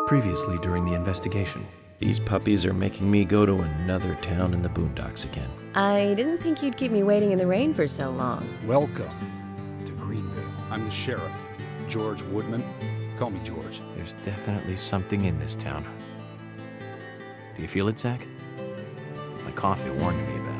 Previously during the investigation. These puppies are making me go to another town in the boondocks again. I didn't think you'd keep me waiting in the rain for so long. Welcome to Greenvale. I'm the sheriff, George Woodman. Call me George. There's definitely something in this town. Do you feel it, Zach? My coffee warned me about it.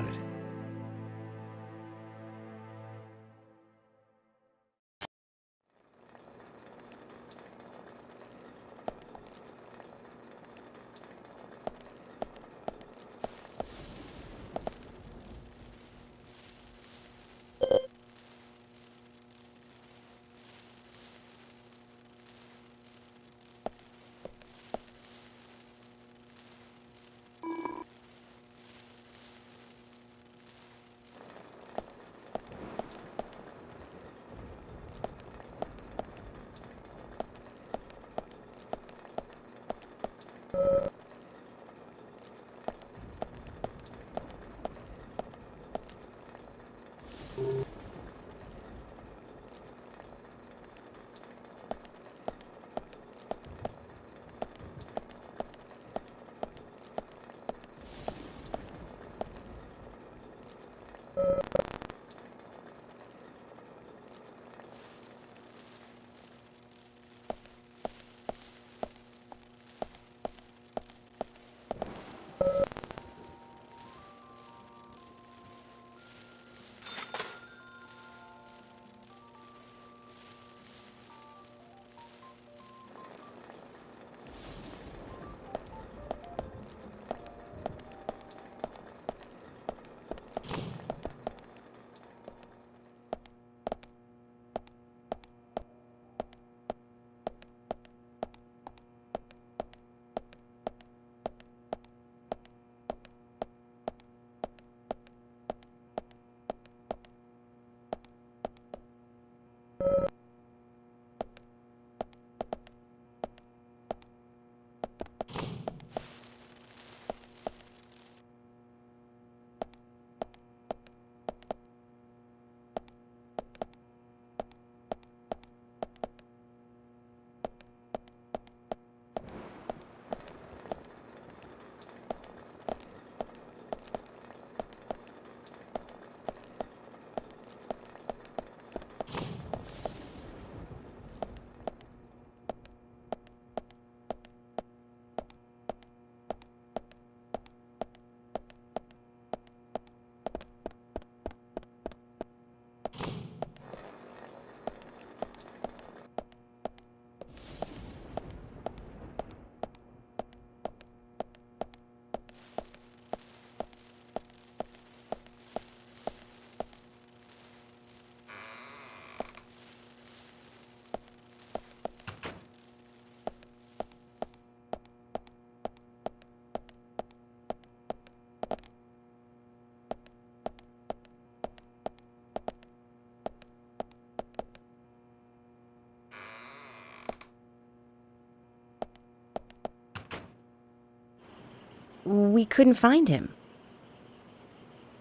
We couldn't find him.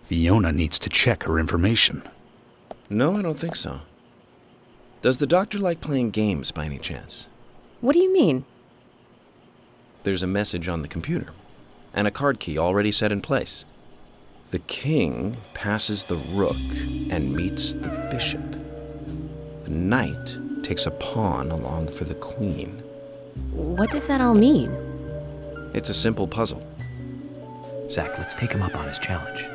Fiona needs to check her information. No, I don't think so. Does the doctor like playing games by any chance? What do you mean? There's a message on the computer, and a card key already set in place. The king passes the rook and meets the bishop. The knight takes a pawn along for the queen. What does that all mean? It's a simple puzzle. Zach, let's take him up on his challenge.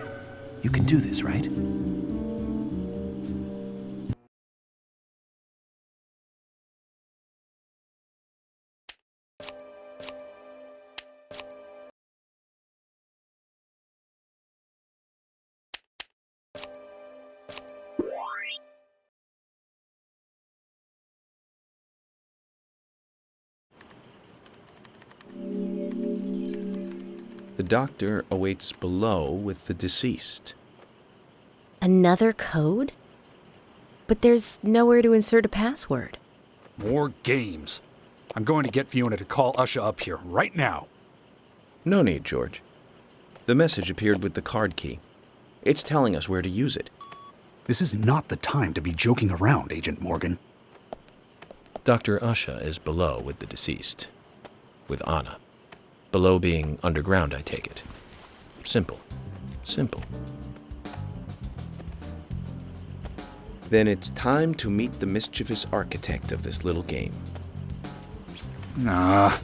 You can do this, right? The doctor awaits below with the deceased. Another code? But there's nowhere to insert a password. More games. I'm going to get Fiona to call Usha up here right now. No need, George. The message appeared with the card key. It's telling us where to use it. This is not the time to be joking around, Agent Morgan. Dr. Usha is below with the deceased. With Anna. Below being underground, I take it. Simple. Simple. Then it's time to meet the mischievous architect of this little game. Nah.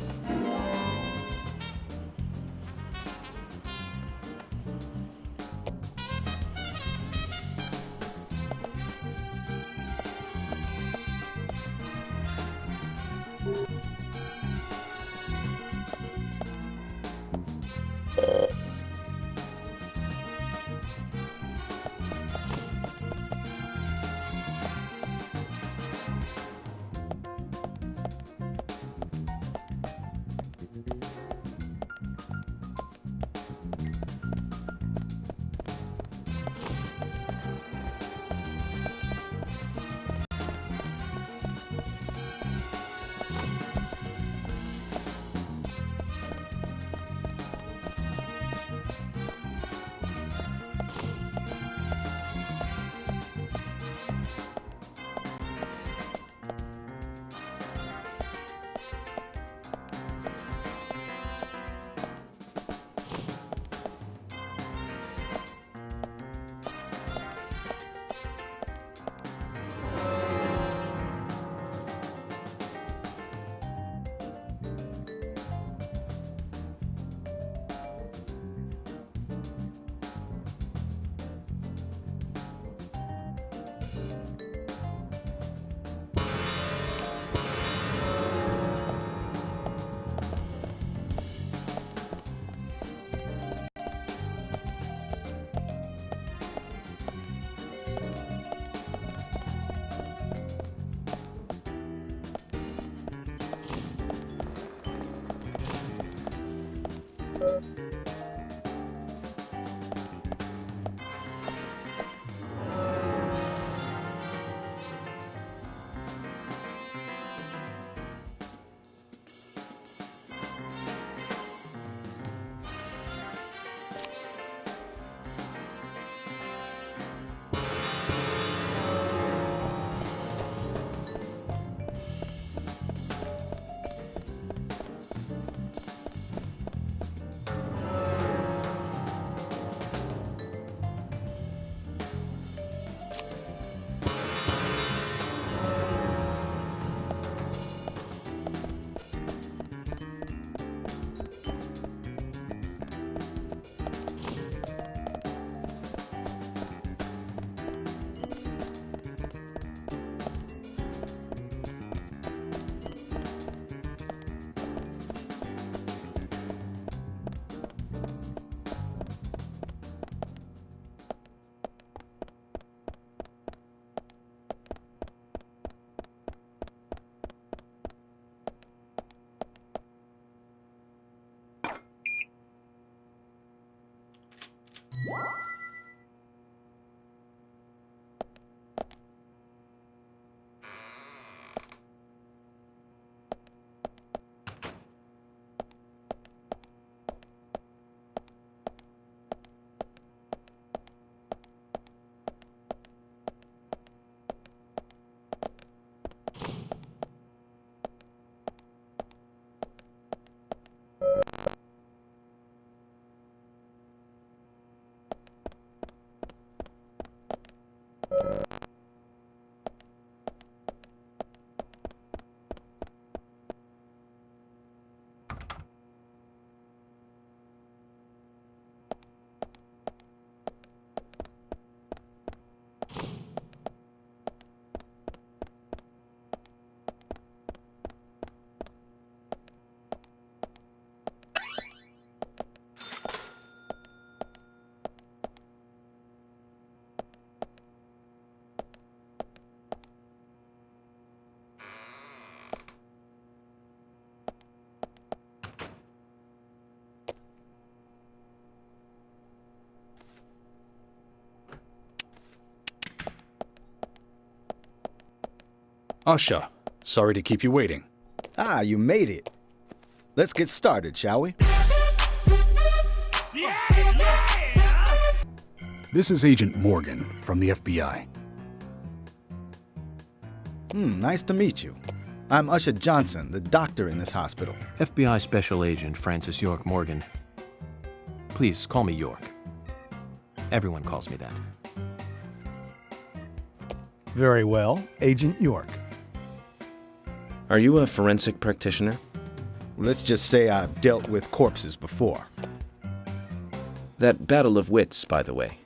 Usha, sorry to keep you waiting. Ah, you made it. Let's get started, shall we? This is Agent Morgan from the FBI. Nice to meet you. I'm Usha Johnson, the doctor in this hospital. FBI Special Agent Francis York Morgan. Please call me York. Everyone calls me that. Very well, Agent York. Are you a forensic practitioner? Let's just say I've dealt with corpses before. That battle of wits, by the way.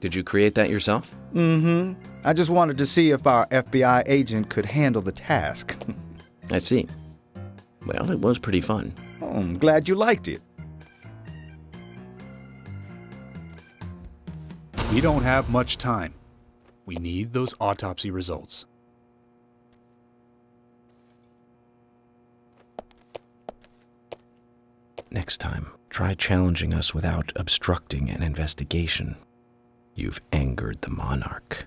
Did you create that yourself? Mm-hmm. I just wanted to see if our FBI agent could handle the task. I see. Well, it was pretty fun. Oh, I'm glad you liked it. We don't have much time. We need those autopsy results. Next time, try challenging us without obstructing an investigation. You've angered the monarch.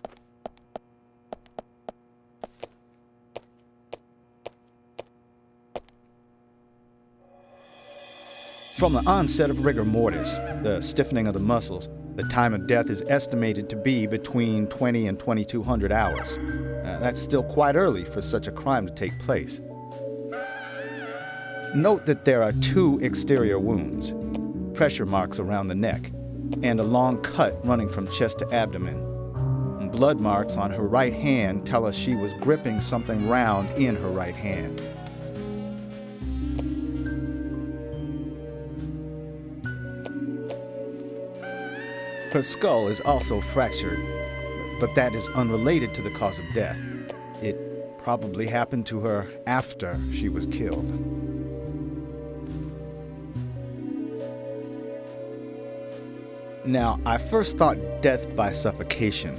From the onset of rigor mortis, the stiffening of the muscles, the time of death is estimated to be between 20 and 2200 hours. That's still quite early for such a crime to take place. Note that there are 2 exterior wounds, pressure marks around the neck, and a long cut running from chest to abdomen. Blood marks on her right hand tell us she was gripping something round in her right hand. Her skull is also fractured, but that is unrelated to the cause of death. It probably happened to her after she was killed. Now, I first thought death by suffocation,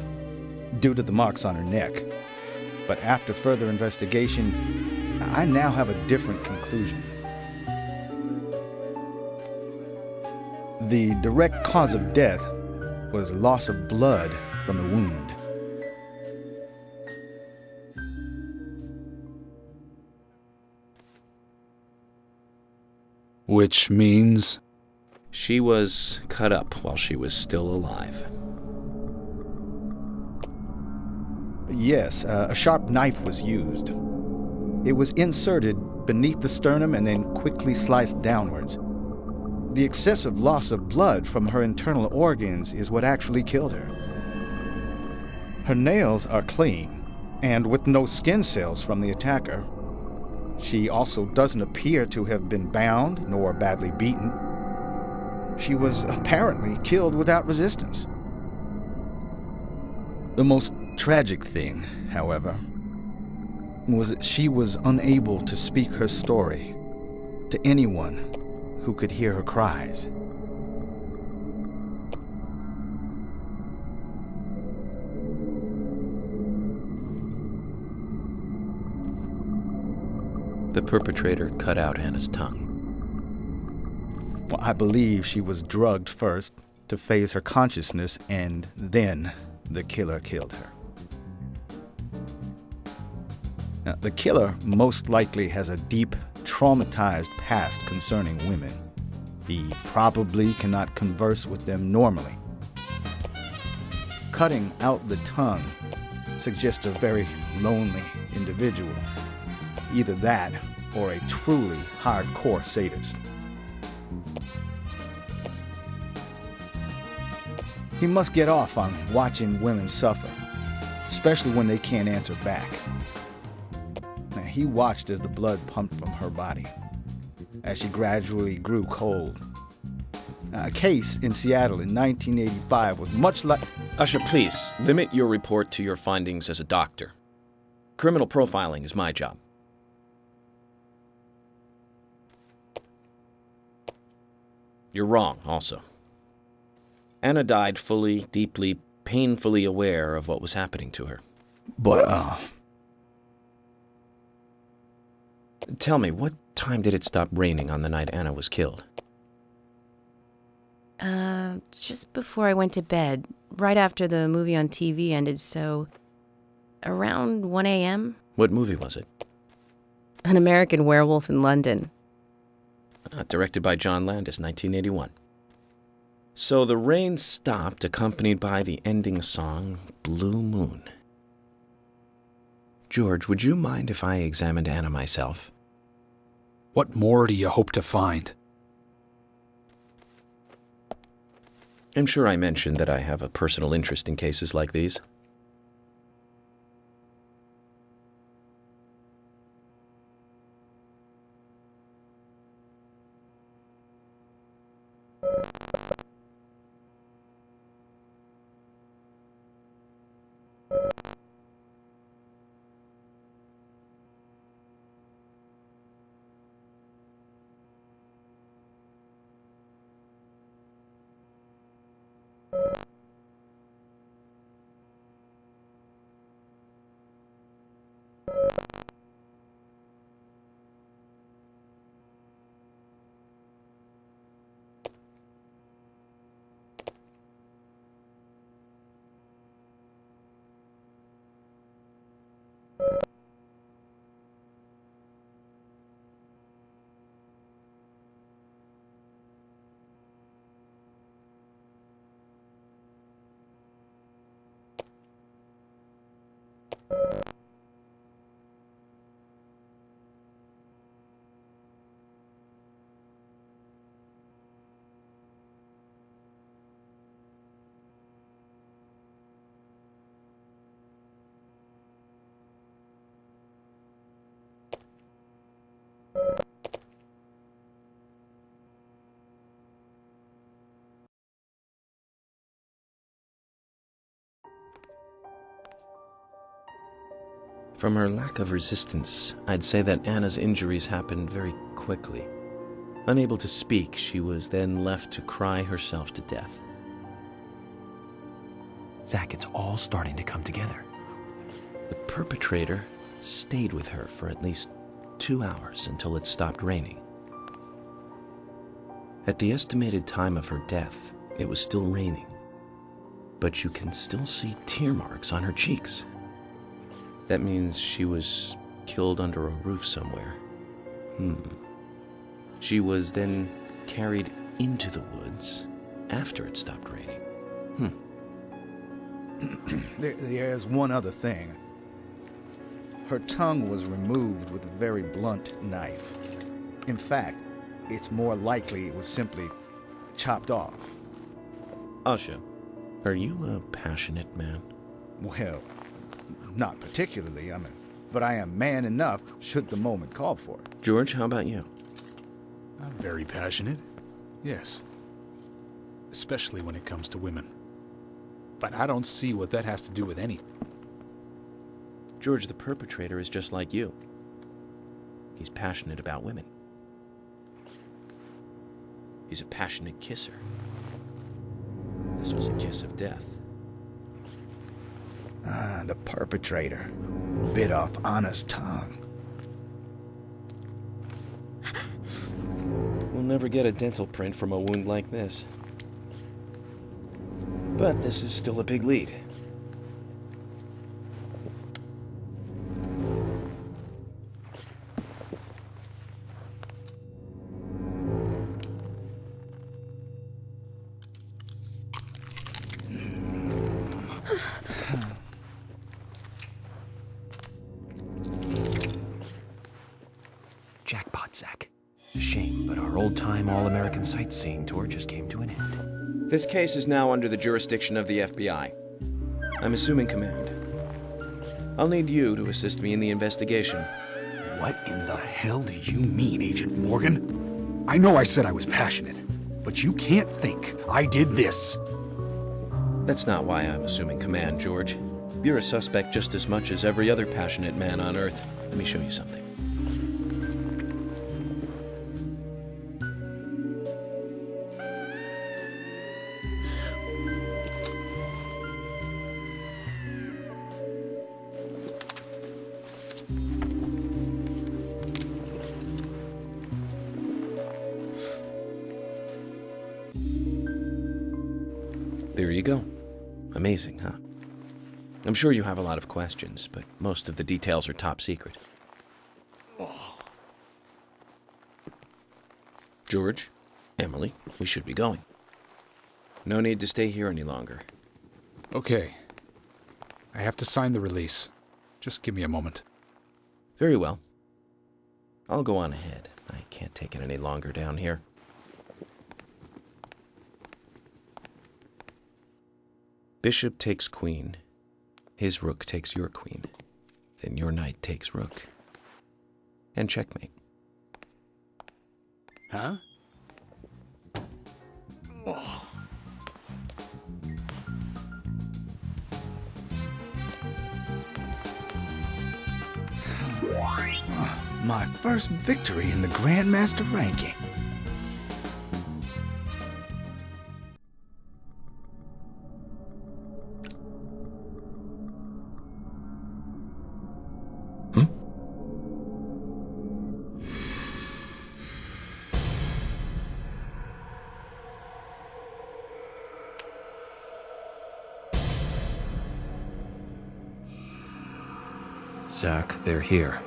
due to the marks on her neck. But after further investigation, I now have a different conclusion. The direct cause of death was loss of blood from the wound. Which means... She was cut up while she was still alive. Yes, a sharp knife was used. It was inserted beneath the sternum and then quickly sliced downwards. The excessive loss of blood from her internal organs is what actually killed her. Her nails are clean, and with no skin cells from the attacker. She also doesn't appear to have been bound nor badly beaten. She was apparently killed without resistance. The most tragic thing, however, was that she was unable to speak her story to anyone who could hear her cries. The perpetrator cut out Anna's tongue. Well, I believe she was drugged first to phase her consciousness, and then the killer killed her. Now, the killer most likely has a deep, traumatized past concerning women. He probably cannot converse with them normally. Cutting out the tongue suggests a very lonely individual. Either that or a truly hardcore sadist. He must get off on watching women suffer, especially when they can't answer back. Now, he watched as the blood pumped from her body, as she gradually grew cold. A case in Seattle in 1985 was much like... Usha, please, limit your report to your findings as a doctor. Criminal profiling is my job. You're wrong, also. Anna died fully, deeply, painfully aware of what was happening to her. But, Tell me, what time did it stop raining on the night Anna was killed? Just before I went to bed, right after the movie on TV ended, so around 1 a.m. What movie was it? An American Werewolf in London. Directed by John Landis, 1981. So the rain stopped, accompanied by the ending song, Blue Moon. George, would you mind if I examined Anna myself? What more do you hope to find? I'm sure I mentioned that I have a personal interest in cases like these. From her lack of resistance, I'd say that Anna's injuries happened very quickly. Unable to speak, she was then left to cry herself to death. Zach, it's all starting to come together. The perpetrator stayed with her for at least 2 hours until it stopped raining. At the estimated time of her death, it was still raining, but you can still see tear marks on her cheeks. That means she was killed under a roof somewhere. She was then carried into the woods after it stopped raining. There's one other thing. Her tongue was removed with a very blunt knife. In fact, it's more likely it was simply chopped off. Usha, are you a passionate man? Well, not particularly, but I am man enough should the moment call for it. George, how about you? I'm very passionate. Yes. Especially when it comes to women. But I don't see what that has to do with anything. George, the perpetrator is just like you. He's passionate about women. He's a passionate kisser. This was a kiss of death. The perpetrator bit off Anna's tongue. We'll never get a dental print from a wound like this. But this is still a big lead. Jackpot, Zach. A shame, but our old-time all-American sightseeing tour just came to an end. This case is now under the jurisdiction of the FBI. I'm assuming command. I'll need you to assist me in the investigation. What in the hell do you mean, Agent Morgan? I know I said I was passionate, but you can't think I did this. That's not why I'm assuming command, George. You're a suspect just as much as every other passionate man on Earth. Let me show you something. There you go. Amazing, huh? I'm sure you have a lot of questions, but most of the details are top secret. George, Emily, we should be going. No need to stay here any longer. Okay. I have to sign the release. Just give me a moment. Very well. I'll go on ahead. I can't take it any longer down here. Bishop takes queen. His rook takes your queen. Then your knight takes rook. And checkmate. Huh? My first victory in the Grandmaster ranking. Zach, they're here.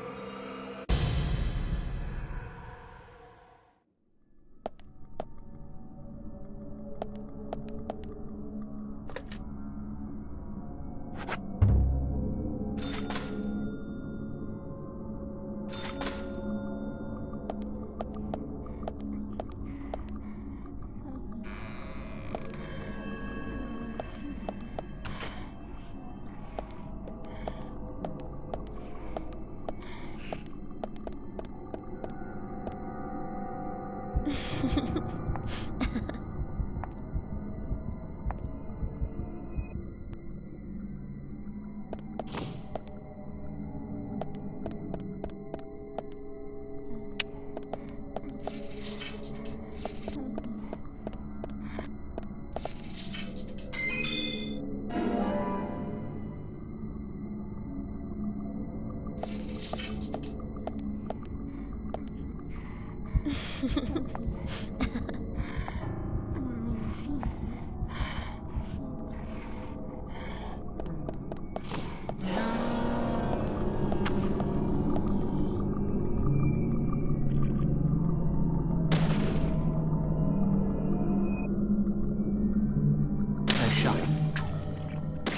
Nice shot.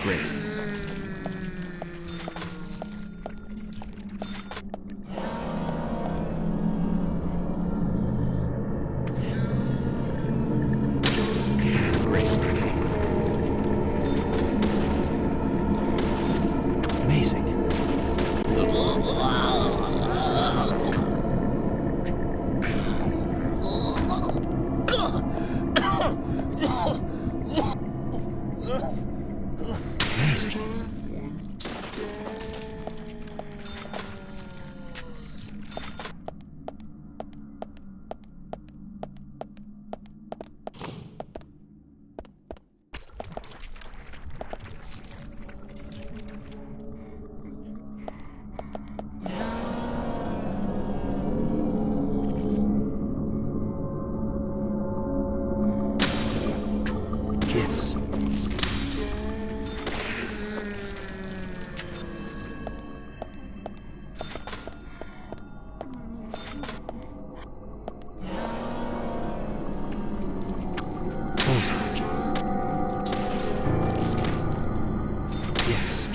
Great. Amazing. Amazing. Yes. Bullseye. Yes.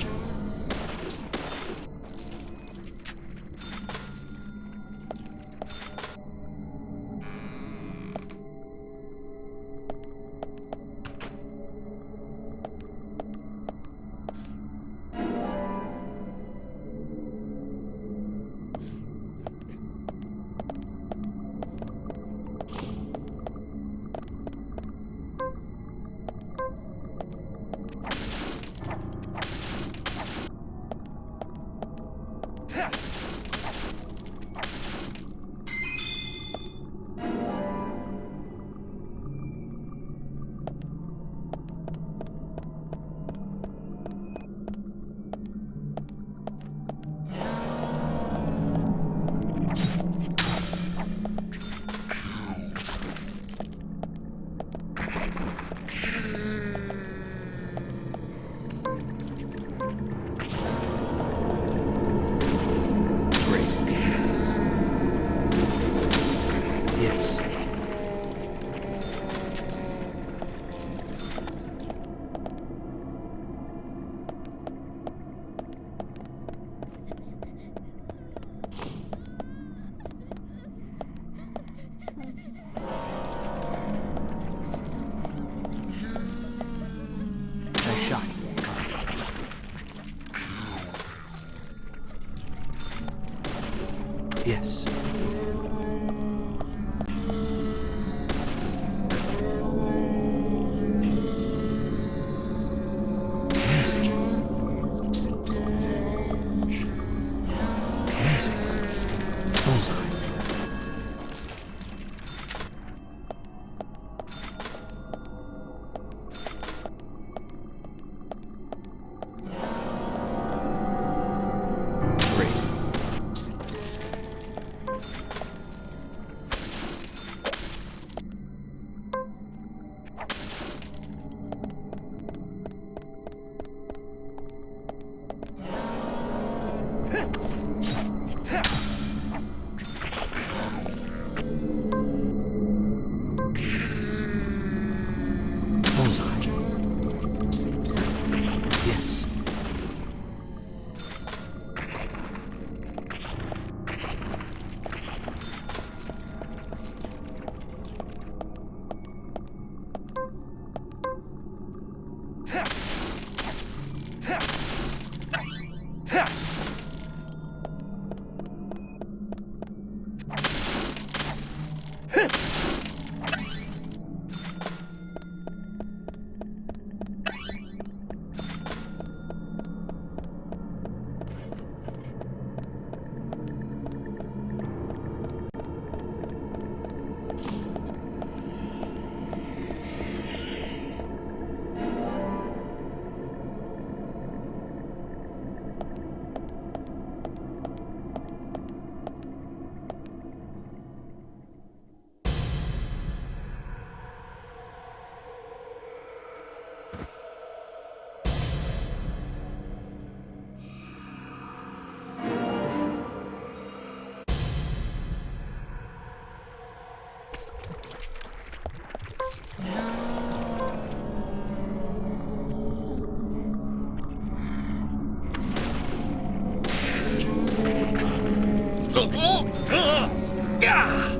Yes. Amazing. Amazing. Bullseye. Bullseye. Yes.